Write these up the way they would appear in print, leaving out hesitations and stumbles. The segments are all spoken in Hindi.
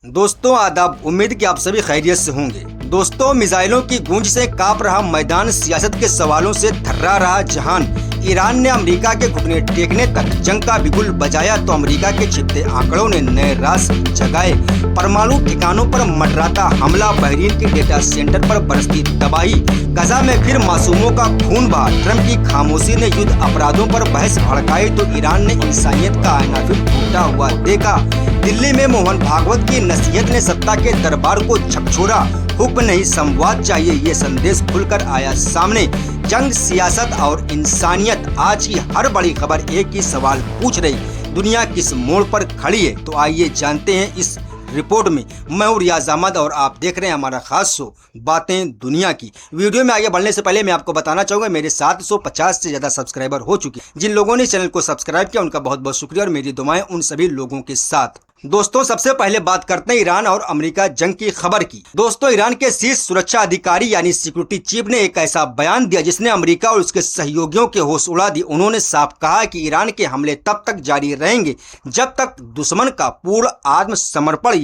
दोस्तों आदाब, उम्मीद कि आप सभी खैरियत से होंगे। दोस्तों, मिसाइलों की गूंज से कांप रहा मैदान, सियासत के सवालों से थर्रा रहा जहान। ईरान ने अमेरिका के घुटने टेकने तक जंग का बिगुल बजाया तो अमेरिका के छिपते आंकड़ों ने नए राज जगाए। परमाणु ठिकानों पर मंडराता हमला, बहरीन के डेटा सेंटर पर बरसती तबाही, गजा में फिर मासूमों का खून बहा। ट्रंप की खामोशी ने युद्ध अपराधों पर बहस भड़काई तो ईरान ने इंसानियत का आईना फिर टूटा हुआ देखा। दिल्ली में मोहन भागवत की नसीहत ने सत्ता के दरबार को झकझोरा। हुक्म नहीं संवाद चाहिए, ये संदेश खुलकर आया सामने। जंग, सियासत और इंसानियत, आज की हर बड़ी खबर एक ही सवाल पूछ रही, दुनिया किस मोड़ पर खड़ी है। तो आइए जानते हैं इस रिपोर्ट में। मैं हूं रियाज अहमद और आप देख रहे हैं हमारा खास शो बातें दुनिया की। वीडियो में आगे बढ़ने से पहले मैं आपको बताना चाहूंगा, मेरे 750 से ज्यादा सब्सक्राइबर हो चुके हैं। जिन लोगों ने इस चैनल को सब्सक्राइब किया उनका बहुत बहुत शुक्रिया और मेरी दुआएं उन सभी लोगों के साथ। दोस्तों, सबसे पहले बात करते हैं ईरान और अमेरिका जंग की खबर की। दोस्तों, ईरान के शीर्ष सुरक्षा अधिकारी यानी सिक्योरिटी चीफ ने एक ऐसा बयान दिया जिसने अमेरिका और उसके सहयोगियों के होश उड़ा दी। उन्होंने साफ कहा कि ईरान के हमले तब तक जारी रहेंगे जब तक दुश्मन का पूर्ण आत्मसमर्पण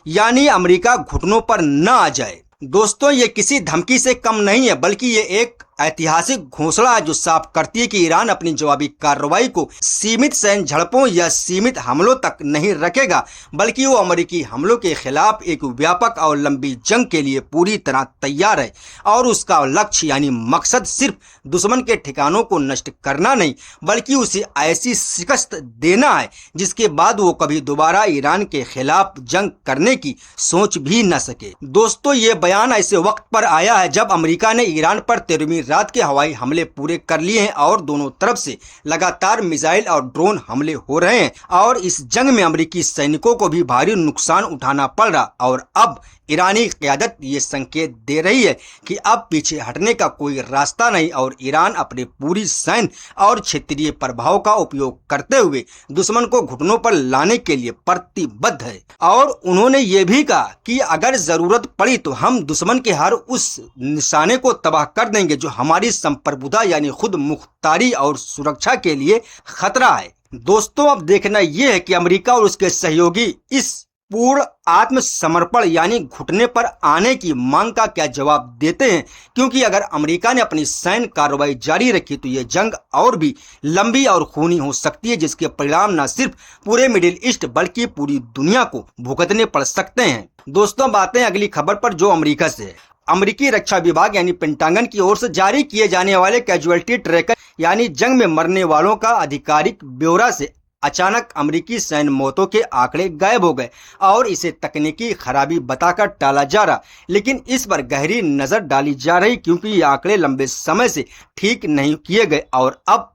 यानी अमेरिका घुटनों पर न आ जाए। दोस्तों, ये किसी धमकी से कम नहीं है, बल्कि ये एक ऐतिहासिक घोषणा है जो साफ करती है कि ईरान अपनी जवाबी कार्रवाई को सीमित सैन्य झड़पों या सीमित हमलों तक नहीं रखेगा, बल्कि वो अमेरिकी हमलों के खिलाफ एक व्यापक और लंबी जंग के लिए पूरी तरह तैयार है। और उसका लक्ष्य यानी मकसद सिर्फ दुश्मन के ठिकानों को नष्ट करना नहीं, बल्कि उसे ऐसी शिकस्त देना है जिसके बाद वो कभी दोबारा ईरान के खिलाफ जंग करने की सोच भी न सके। दोस्तों, ये बयान ऐसे वक्त पर आया है जब अमेरिका ने ईरान पर 13वीं रात के हवाई हमले पूरे कर लिए हैं और दोनों तरफ से लगातार मिसाइल और ड्रोन हमले हो रहे हैं और इस जंग में अमेरिकी सैनिकों को भी भारी नुकसान उठाना पड़ रहा। और अब ईरानी क़यादत ये संकेत दे रही है कि अब पीछे हटने का कोई रास्ता नहीं और ईरान अपने पूरी सैन्य और क्षेत्रीय प्रभाव का उपयोग करते हुए दुश्मन को घुटनों पर लाने के लिए प्रतिबद्ध है। और उन्होंने ये भी कहा कि अगर जरूरत पड़ी तो हम दुश्मन के हर उस निशाने को तबाह कर देंगे जो हमारी संप्रभुता यानी खुद मुख्तारी और सुरक्षा के लिए खतरा है। दोस्तों, अब देखना यह है कि अमेरिका और उसके सहयोगी इस पूर्ण आत्मसमर्पण यानी घुटने पर आने की मांग का क्या जवाब देते हैं, क्योंकि अगर अमेरिका ने अपनी सैन्य कार्रवाई जारी रखी तो ये जंग और भी लंबी और खूनी हो सकती है, जिसके परिणाम न सिर्फ पूरे मिडिल ईस्ट बल्कि पूरी दुनिया को भुगतने पड़ सकते हैं। दोस्तों, बातें अगली खबर पर जो अमेरिका से है। अमेरिकी रक्षा विभाग यानी पेंटागन की ओर से जारी किए जाने वाले कैजुअलिटी ट्रैकर यानी जंग में मरने वालों का आधिकारिक ब्यौरा से अचानक अमेरिकी सैन्य मौतों के आंकड़े गायब हो गए और इसे तकनीकी खराबी बताकर टाला जा रहा, लेकिन इस पर गहरी नजर डाली जा रही क्योंकि ये आंकड़े लंबे समय से ठीक नहीं किए गए और अब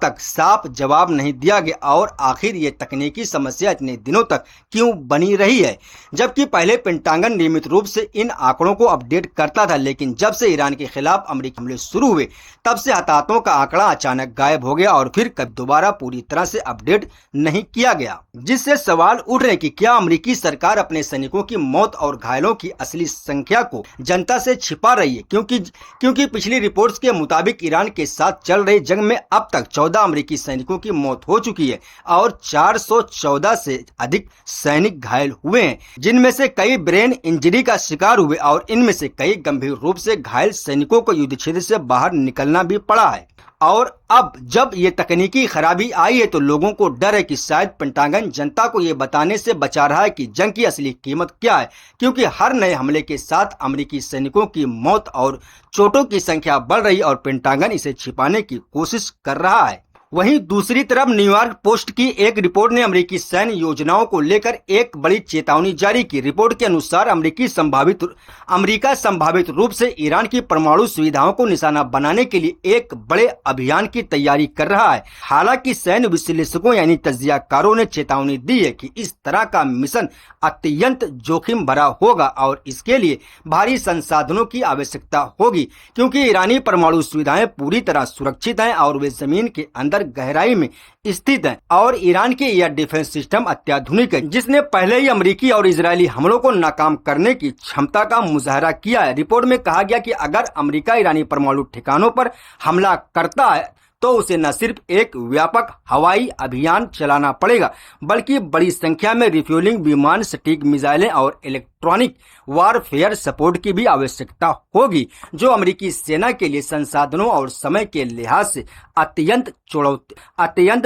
तक साफ जवाब नहीं दिया गया। और आखिर ये तकनीकी समस्या इतने दिनों तक क्यों बनी रही है, जबकि पहले पेंटागन नियमित रूप से इन आंकड़ों को अपडेट करता था, लेकिन जब से ईरान के खिलाफ अमेरिकी हमले शुरू हुए तब से हताहतों का आंकड़ा अचानक गायब हो गया और फिर कभी दोबारा पूरी तरह से अपडेट नहीं किया गया, जिससे सवाल उठ रहे कि क्या अमेरिकी सरकार अपने सैनिकों की मौत और घायलों की असली संख्या को जनता से छिपा रही है, क्योंकि पिछली रिपोर्ट्स के मुताबिक ईरान के साथ चल रही जंग में अब तक 14 अमेरिकी सैनिकों की मौत हो चुकी है और 414 से अधिक सैनिक घायल हुए हैं, जिनमें से कई ब्रेन इंजरी का शिकार हुए और इनमें से कई गंभीर रूप से घायल सैनिकों को युद्ध क्षेत्र से बाहर निकलना भी पड़ा है। और अब जब ये तकनीकी खराबी आई है तो लोगों को डर है कि शायद पेंटागन जनता को ये बताने से बचा रहा है कि जंग की असली कीमत क्या है, क्योंकि हर नए हमले के साथ अमेरिकी सैनिकों की मौत और चोटों की संख्या बढ़ रही और पेंटागन इसे छिपाने की कोशिश कर रहा है। वहीं दूसरी तरफ न्यूयॉर्क पोस्ट की एक रिपोर्ट ने अमेरिकी सैन्य योजनाओं को लेकर एक बड़ी चेतावनी जारी की। रिपोर्ट के अनुसार अमेरिका संभावित रूप से ईरान की परमाणु सुविधाओं को निशाना बनाने के लिए एक बड़े अभियान की तैयारी कर रहा है। हालांकि सैन्य विश्लेषकों यानी तज्जियाकारों ने चेतावनी दी है कि इस तरह का मिशन अत्यंत जोखिम भरा होगा और इसके लिए भारी संसाधनों की आवश्यकता होगी, क्योंकि ईरानी परमाणु सुविधाएं पूरी तरह सुरक्षित हैं और वे जमीन के अंदर गहराई में स्थित है और ईरान के एयर डिफेंस सिस्टम अत्याधुनिक है, जिसने पहले ही अमेरिकी और इजरायली हमलों को नाकाम करने की क्षमता का मुजाहरा किया है। रिपोर्ट में कहा गया कि अगर अमेरिका ईरानी परमाणु ठिकानों पर हमला करता है तो उसे न सिर्फ एक व्यापक हवाई अभियान चलाना पड़ेगा बल्कि बड़ी संख्या में रिफ्यूलिंग विमान, सटीक मिसाइलें और इलेक्ट्रॉनिक वारफेयर सपोर्ट की भी आवश्यकता होगी, जो अमेरिकी सेना के लिए संसाधनों और समय के लिहाज से अत्यंत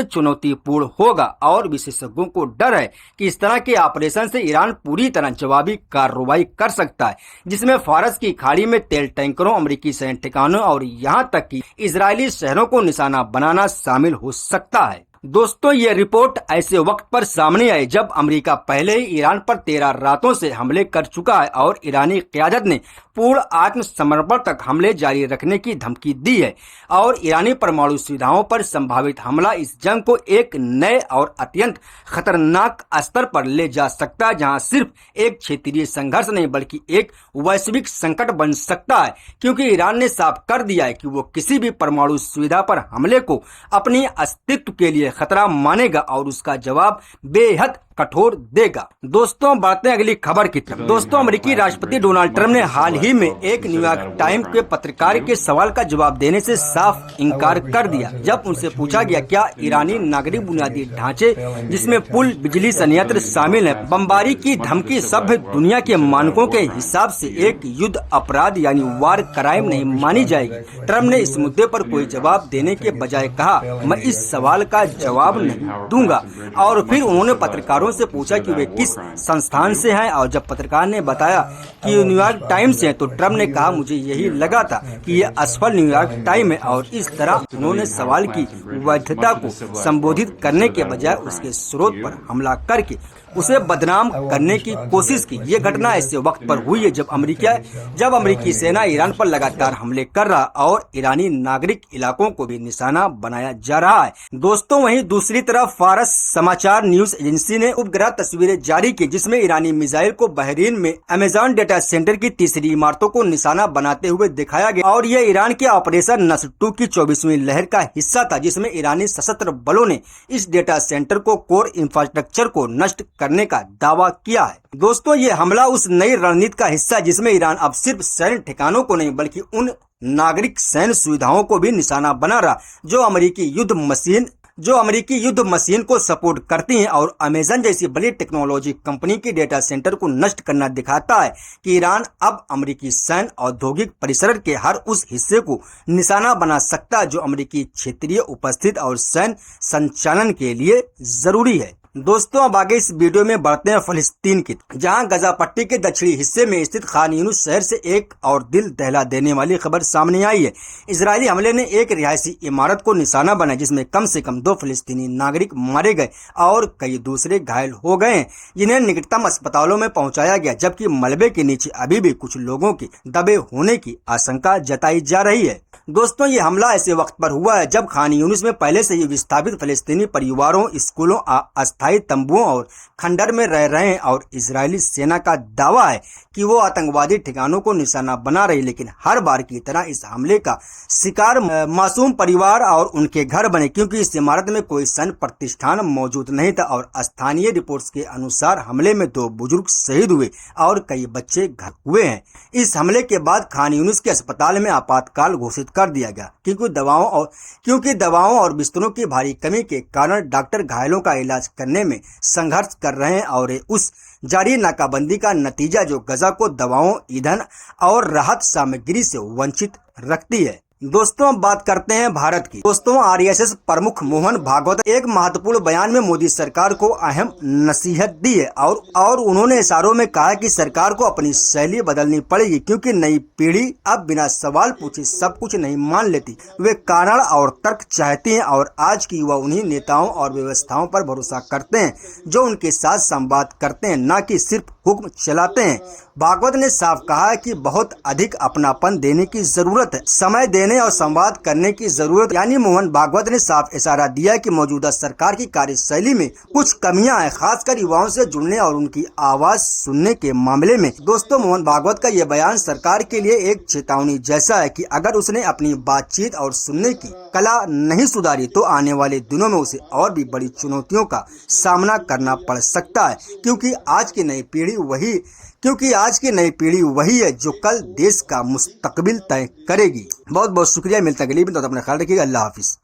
चुनौतीपूर्ण होगा। और विशेषज्ञों को डर है कि इस तरह के ऑपरेशन से ईरान पूरी तरह जवाबी कार्रवाई कर सकता है, जिसमें फारस की खाड़ी में तेल टैंकरों, अमेरिकी सैन्य ठिकानों और यहां तक कि इजरायली शहरों को निशाना बनाना शामिल हो सकता है। दोस्तों, ये रिपोर्ट ऐसे वक्त पर सामने आई जब अमेरिका पहले ही ईरान पर 13 रातों से हमले कर चुका है और ईरानी क़यादत ने पूर्ण आत्मसमर्पण तक हमले जारी रखने की धमकी दी है। और ईरानी परमाणु सुविधाओं पर संभावित हमला इस जंग को एक नए और अत्यंत खतरनाक स्तर पर ले जा सकता है, जहां सिर्फ एक क्षेत्रीय संघर्ष नहीं बल्कि एक वैश्विक संकट बन सकता है, क्योंकि ईरान ने साफ कर दिया है कि वो किसी भी परमाणु सुविधा पर हमले को अपने अस्तित्व के लिए खतरा मानेगा और उसका जवाब बेहद कठोर देगा। दोस्तों, बढ़ते हैं अगली खबर की तरफ। दोस्तों, अमेरिकी राष्ट्रपति डोनाल्ड ट्रंप ने हाल ही में एक न्यूयॉर्क टाइम्स के पत्रकार के सवाल का जवाब देने से साफ इनकार कर दिया, जब उनसे पूछा गया क्या ईरानी नागरिक बुनियादी ढांचे जिसमें पुल, बिजली संयंत्र शामिल है, बमबारी की धमकी सभ्य दुनिया के मानकों के हिसाब से एक युद्ध अपराध यानी वार क्राइम नहीं मानी जाएगी। ट्रंप ने इस मुद्दे पर कोई जवाब देने के बजाय कहा, मैं इस सवाल का जवाब नहीं दूंगा। और फिर उन्होंने पत्रकारों से पूछा कि वे किस संस्थान से हैं, और जब पत्रकार ने बताया कि न्यूयॉर्क टाइम्स से, तो ट्रंप ने कहा, मुझे यही लगा था कि ये असफल न्यूयॉर्क टाइम है। और इस तरह उन्होंने सवाल की वैधता को संबोधित करने के बजाय उसके स्रोत पर हमला करके उसे बदनाम करने की कोशिश की। ये घटना ऐसे वक्त पर हुई है जब अमेरिकी सेना ईरान पर लगातार हमले कर रहा और ईरानी नागरिक इलाकों को भी निशाना बनाया जा रहा है। दोस्तों, वहीं दूसरी तरफ फारस समाचार न्यूज एजेंसी ने उपग्रह तस्वीरें जारी की, जिसमें ईरानी मिसाइल को बहरीन में अमेजन डेटा सेंटर की तीसरी इमारतों को निशाना बनाते हुए दिखाया गया। और ये ईरान के ऑपरेशन नस्र 2 की 24वीं लहर का हिस्सा था, जिसमें ईरानी सशस्त्र बलों ने इस डेटा सेंटर को कोर इंफ्रास्ट्रक्चर को नष्ट करने का दावा किया है। दोस्तों, ये हमला उस नई रणनीति का हिस्सा है जिसमें ईरान अब सिर्फ सैन्य ठिकानों को नहीं बल्कि उन नागरिक सैन्य सुविधाओं को भी निशाना बना रहा जो अमेरिकी युद्ध मशीन को सपोर्ट करती हैं। और अमेजन जैसी बड़ी टेक्नोलॉजी कंपनी के डेटा सेंटर को नष्ट करना दिखाता है कि ईरान अब अमेरिकी सैन्य औद्योगिक परिसर के हर उस हिस्से को निशाना बना सकता है जो अमेरिकी क्षेत्रीय उपस्थिति और सैन्य संचालन के लिए जरूरी है। दोस्तों, अब आगे इस वीडियो में बढ़ते हैं फलस्तीन की, जहां गजा पट्टी के दक्षिणी हिस्से में स्थित खान यूनिस शहर से एक और दिल दहला देने वाली खबर सामने आई है। इजरायली हमले ने एक रिहायशी इमारत को निशाना बनाया, जिसमें कम से कम 2 फलस्तीनी नागरिक मारे गए और कई दूसरे घायल हो गए हैं, जिन्हें निकटतम अस्पतालों में पहुंचाया गया, जबकि मलबे के नीचे अभी भी कुछ लोगों के दबे होने की आशंका जताई जा रही है। दोस्तों, ये हमला ऐसे वक्त पर हुआ है जब खान यूनिस में पहले से ही विस्थापित फलस्तीनी परिवारों, स्कूलों, अस्थायी तंबुओं और खंडर में रह रहे हैं। और इजरायली सेना का दावा है कि वो आतंकवादी ठिकानों को निशाना बना रही, लेकिन हर बार की तरह इस हमले का शिकार मासूम परिवार और उनके घर बने, क्योंकि इस इमारत में कोई सैन्य प्रतिष्ठान मौजूद नहीं था। और स्थानीय रिपोर्ट्स के अनुसार हमले में 2 बुजुर्ग शहीद हुए और कई बच्चे घायल हुए हैं। इस हमले के बाद खान यूनिस के अस्पताल में आपातकाल घोषित कर दिया गया, क्योंकि दवाओं और बिस्तरों की भारी कमी के कारण डॉक्टर घायलों का इलाज करने में संघर्ष कर रहे हैं। और उस जारी नाकाबंदी का नतीजा जो गजा को दवाओं, ईंधन और राहत सामग्री से वंचित रखती है। दोस्तों, अब बात करते हैं भारत की। दोस्तों, आरएसएस प्रमुख मोहन भागवत एक महत्वपूर्ण बयान में मोदी सरकार को अहम नसीहत दी है और उन्होंने इशारों में कहा कि सरकार को अपनी शैली बदलनी पड़ेगी, क्योंकि नई पीढ़ी अब बिना सवाल पूछे सब कुछ नहीं मान लेती। वे कारण और तर्क चाहती हैं और आज की युवा उन्हीं नेताओं और व्यवस्थाओं पर भरोसा करते हैं जो उनके साथ संवाद करते हैं, न कि सिर्फ हुक्म चलाते हैं। भागवत ने साफ कहा कि बहुत अधिक अपनापन देने की जरूरत है, समय देने और संवाद करने की जरूरत। यानी मोहन भागवत ने साफ इशारा दिया कि मौजूदा सरकार की कार्यशैली में कुछ कमियां हैं, खासकर युवाओं से जुड़ने और उनकी आवाज सुनने के मामले में। दोस्तों, मोहन भागवत का यह बयान सरकार के लिए एक चेतावनी जैसा है कि अगर उसने अपनी बातचीत और सुनने की कला नहीं सुधारी तो आने वाले दिनों में उसे और भी बड़ी चुनौतियों का सामना करना पड़ सकता है, क्योंकि आज की नई पीढ़ी वही है जो कल देश का मुस्तकबिल तय करेगी। बहुत बहुत शुक्रिया, मिलता है अगली वीडियो में, तो अपना ख्याल रखिएगा। अल्लाह हाफिज।